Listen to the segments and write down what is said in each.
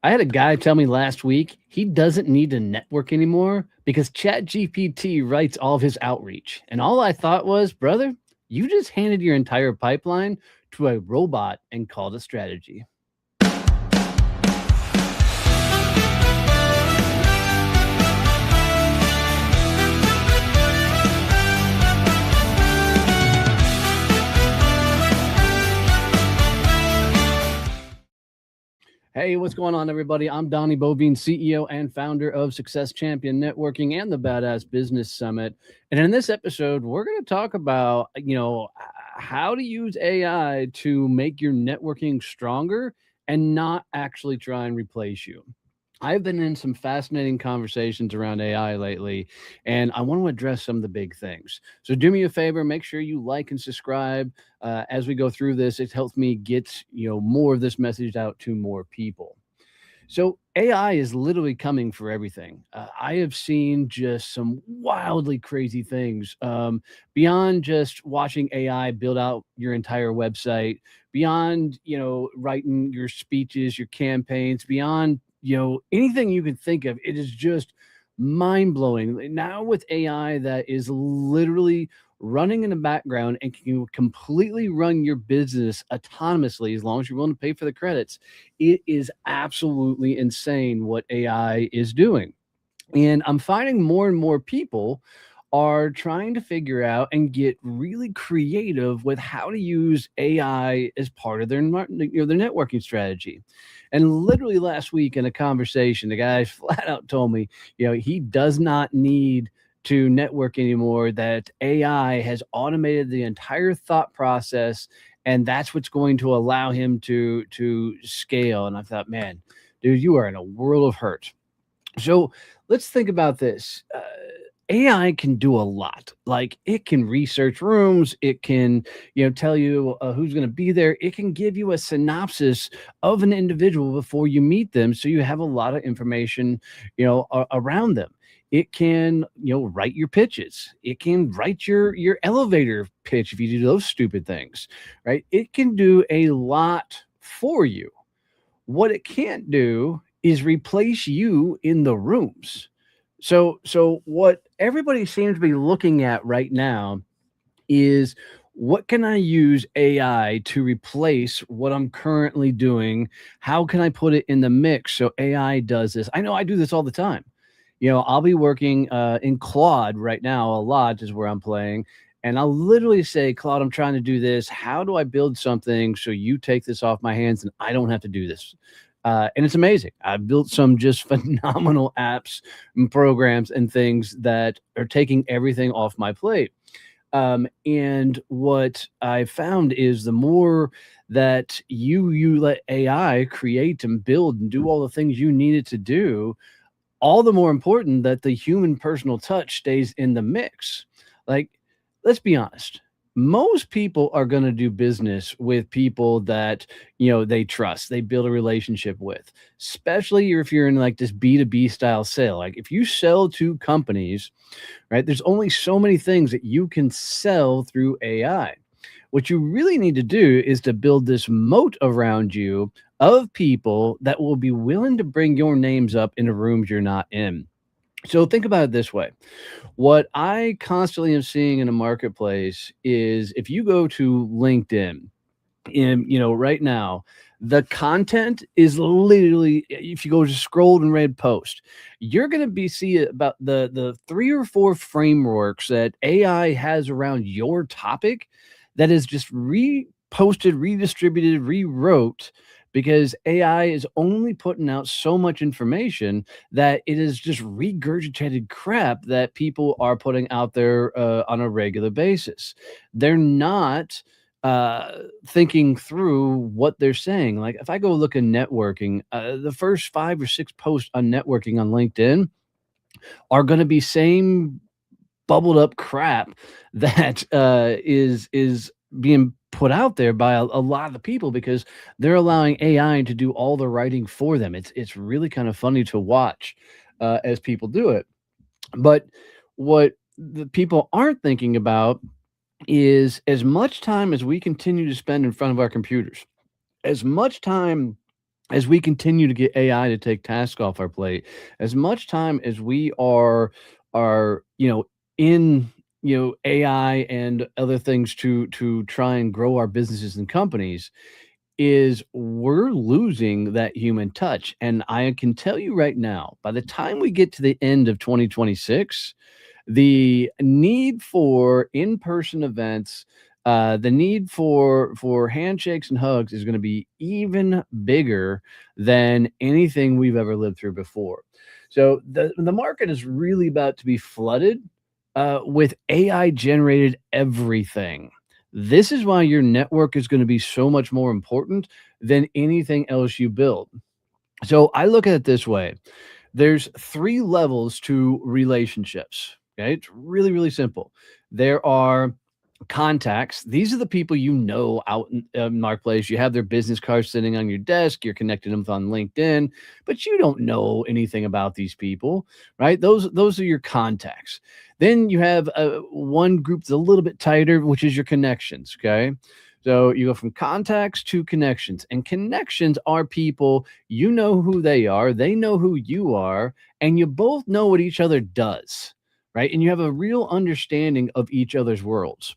I had a guy tell me last week he doesn't need to network anymore because ChatGPT writes all of his outreach. And all I thought was, brother, you just handed your entire pipeline to a robot and called it strategy. Hey, what's going on, everybody? I'm Donnie Bovine, CEO and founder of Success Champion Networking and the Badass Business Summit. And in this episode, we're going to talk about, how to use AI to make your networking stronger and not actually try and replace you. I've been in some fascinating conversations around AI lately, and I want to address some of the big things. So do me a favor, make sure you like and subscribe as we go through this. It helps me get more of this message out to more people. So AI is literally coming for everything. I have seen just some wildly crazy things beyond just watching AI build out your entire website, beyond writing your speeches, your campaigns, beyond anything you can think of. It is just mind blowing now with AI that is literally running in the background and can completely run your business autonomously as long as you're willing to pay for the credits. It is absolutely insane what AI is doing. And I'm finding more and more people are trying to figure out and get really creative with how to use AI as part of their their networking strategy. And literally last week in a conversation, the guy flat out told me, he does not need to network anymore, that AI has automated the entire thought process, and that's what's going to allow him to scale. And I thought, man, dude, you are in a world of hurt. So let's think about this. AI can do a lot. Like, it can research rooms. It can, tell you who's going to be there. It can give you a synopsis of an individual before you meet them, so you have a lot of information, around them. It can, write your pitches. It can write your elevator pitch if you do those stupid things, right? It can do a lot for you. What it can't do is replace you in the rooms. So what everybody seems to be looking at right now is, what can I use AI to replace what I'm currently doing? How can I put it in the mix so AI does this? I know I do this all the time. I'll be working in Claude right now. A lot is where I'm playing. And I'll literally say, Claude, I'm trying to do this. How do I build something so you take this off my hands and I don't have to do this? And it's amazing. I've built some just phenomenal apps and programs and things that are taking everything off my plate. And what I found is, the more that you let AI create and build and do all the things you need it to do, all the more important that the human personal touch stays in the mix. Like, let's be honest. Most people are going to do business with people that, they trust, they build a relationship with, especially if you're in like this B2B style sale. Like, if you sell to companies, right, there's only so many things that you can sell through AI. What you really need to do is to build this moat around you of people that will be willing to bring your names up in the rooms you're not in. So think about it this way. What I constantly am seeing in the marketplace is, if you go to LinkedIn, and right now, the content is literally, if you go to scroll and read post, you're going to be see about the 3 or 4 frameworks that AI has around your topic that is just reposted, redistributed, rewrote, because AI is only putting out so much information that it is just regurgitated crap that people are putting out there on a regular basis. They're not thinking through what they're saying. Like, if I go look at networking, the first 5 or 6 posts on networking on LinkedIn are going to be same bubbled up crap that is being put out there by a lot of the people, because they're allowing AI to do all the writing for them. It's really kind of funny to watch as people do it. But what the people aren't thinking about is, as much time as we continue to spend in front of our computers, as much time as we continue to get AI to take tasks off our plate, as much time as we are in AI and other things to try and grow our businesses and companies, is we're losing that human touch. And I can tell you right now, by the time we get to the end of 2026, the need for in-person events, the need for handshakes and hugs is going to be even bigger than anything we've ever lived through before. So the market is really about to be flooded with AI generated everything. This is why your network is going to be so much more important than anything else you build. So I look at it this way: there's three levels to relationships. Okay, it's really, really simple. There are contacts. These are the people you know out in marketplace. You have their business cards sitting on your desk. You're connecting them on LinkedIn, but you don't know anything about these people, right? Those are your contacts. Then you have one group that's a little bit tighter, which is your connections. Okay. So you go from contacts to connections, and connections are people, you know who they know who you are, and you both know what each other does, right? And you have a real understanding of each other's worlds.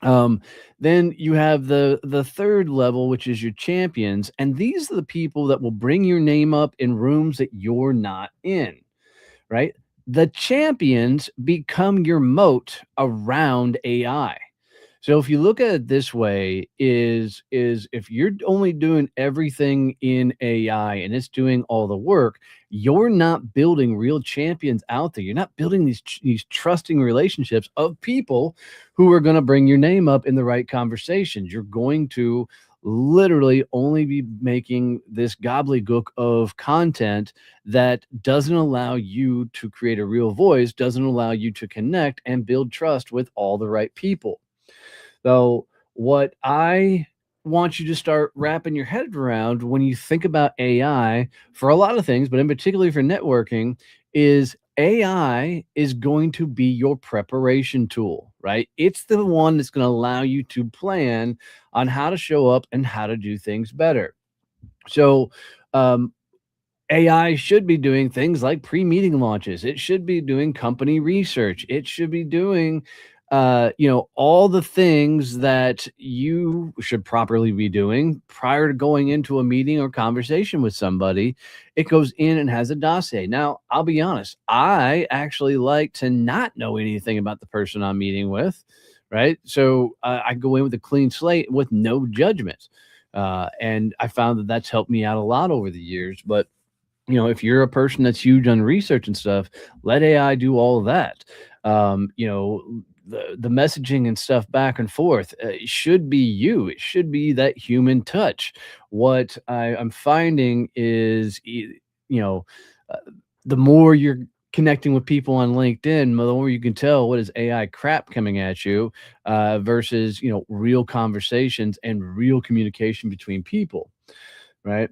um, then you have the third level, which is your champions, and these are the people that will bring your name up in rooms that you're not in, right? The champions become your moat around AI. So if you look at it this way, is if you're only doing everything in AI and it's doing all the work, you're not building real champions out there. You're not building these trusting relationships of people who are going to bring your name up in the right conversations. You're going to literally only be making this gobbledygook of content that doesn't allow you to create a real voice, doesn't allow you to connect and build trust with all the right people. So, what I want you to start wrapping your head around when you think about AI for a lot of things, but in particularly for networking, is AI is going to be your preparation tool, right? It's the one that's going to allow you to plan on how to show up and how to do things better. So, um, AI should be doing things like pre-meeting launches. It should be doing company research. It should be doing, all the things that you should properly be doing prior to going into a meeting or conversation with somebody. It goes in and has a dossier. Now, I'll be honest, I actually like to not know anything about the person I'm meeting with, right? So I go in with a clean slate with no judgments. And I found that that's helped me out a lot over the years. But if you're a person that's huge on research and stuff, let AI do all of that. The messaging and stuff back and forth should be you. It should be that human touch. What I'm finding is, you know, uh, the more you're connecting with people on LinkedIn, the more you can tell what is AI crap coming at you versus real conversations and real communication between people, right?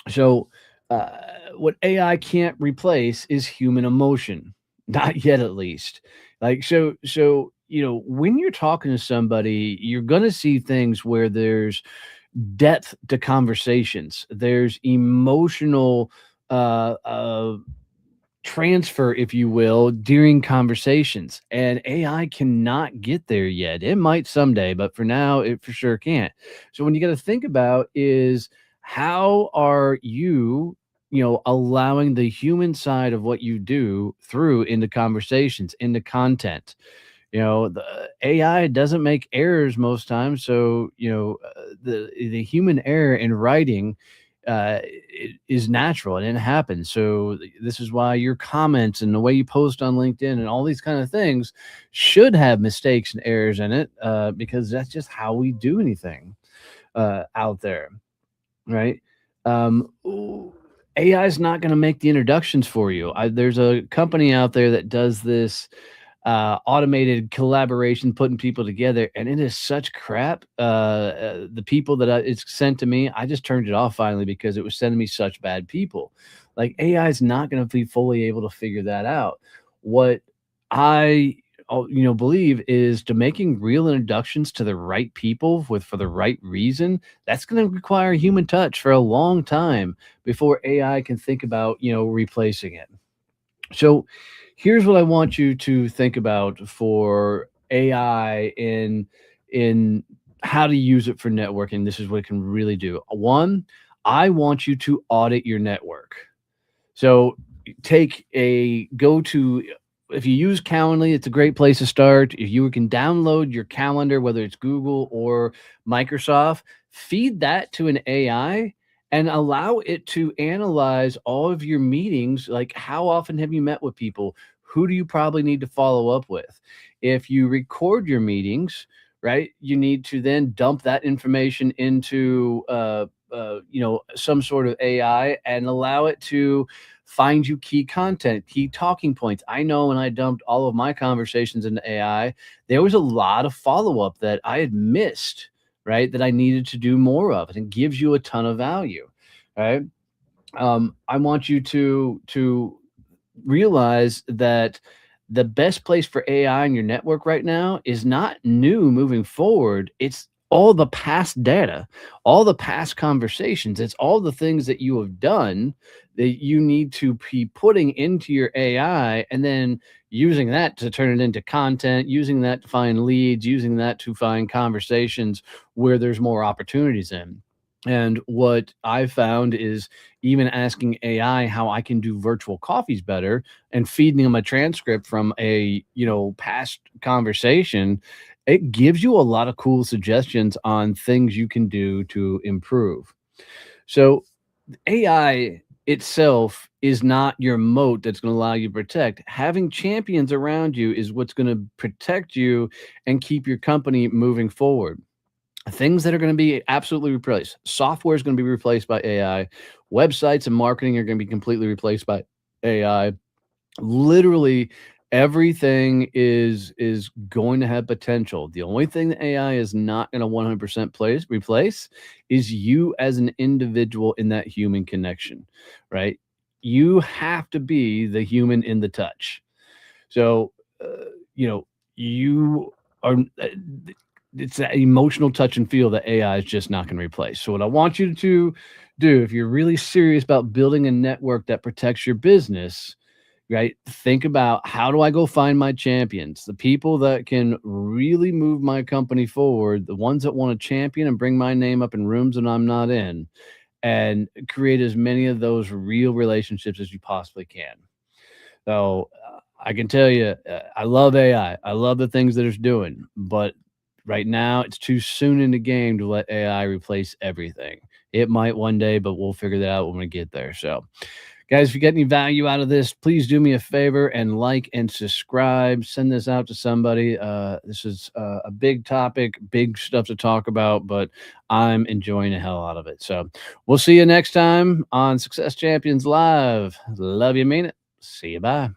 So, uh, what AI can't replace is human emotion, not yet at least. Like when you're talking to somebody, you're gonna see things where there's depth to conversations. There's emotional transfer, if you will, during conversations. And AI cannot get there yet. It might someday, but for now, it for sure can't. So when you got to think about is how are you, allowing the human side of what you do through into conversations, into content. The AI doesn't make errors most times, so the human error in writing is natural and it happens. So this is why your comments and the way you post on LinkedIn and all these kind of things should have mistakes and errors in it, because that's just how we do anything out there, right? AI is not going to make the introductions for you. There's a company out there that does this automated collaboration, putting people together, and it is such crap. The people that it's sent to me, I just turned it off finally because it was sending me such bad people. Like AI is not going to be fully able to figure that out. What I believe is to making real introductions to the right people with for the right reason. That's going to require human touch for a long time before AI can think about replacing it. So here's what I want you to think about for AI in how to use it for networking. This is what it can really do. One, I want you to audit your network. So take a go to if you use Calendly, it's a great place to start. If you can download your calendar, whether it's Google or Microsoft, feed that to an AI and allow it to analyze all of your meetings. Like, how often have you met with people? Who do you probably need to follow up with? If you record your meetings, right, you need to then dump that information into some sort of AI and allow it to find you key content, key talking points. I know when I dumped all of my conversations into AI, there was a lot of follow up that I had missed, right? That I needed to do more of. And it gives you a ton of value, right? I want you to realize that the best place for AI in your network right now is not new moving forward. It's all the past data, all the past conversations. It's all the things that you have done that you need to be putting into your AI and then using that to turn it into content, using that to find leads, using that to find conversations where there's more opportunities in. And what I found is even asking AI how I can do virtual coffees better and feeding them a transcript from a, past conversation, it gives you a lot of cool suggestions on things you can do to improve. So AI itself is not your moat that's going to allow you to protect. Having champions around you is what's going to protect you and keep your company moving forward. Things that are going to be absolutely replaced. Software is going to be replaced by AI. Websites and marketing are going to be completely replaced by AI. Literally everything is going to have potential. The only thing that AI is not going to 100% replace is you as an individual in that human connection, right? You have to be the human in the touch. So, you know, you are. It's that emotional touch and feel that AI is just not going to replace. So, what I want you to do, if you're really serious about building a network that protects your business, right? Think about, how do I go find my champions, the people that can really move my company forward, the ones that want to champion and bring my name up in rooms that I'm not in, and create as many of those real relationships as you possibly can. So I can tell you, I love AI. I love the things that it's doing, but right now it's too soon in the game to let AI replace everything. It might one day, but we'll figure that out when we get there. So, guys, if you get any value out of this, please do me a favor and like and subscribe. Send this out to somebody. This is a big topic, big stuff to talk about, but I'm enjoying the hell out of it. So we'll see you next time on Success Champions Live. Love you, mean it. See you. Bye.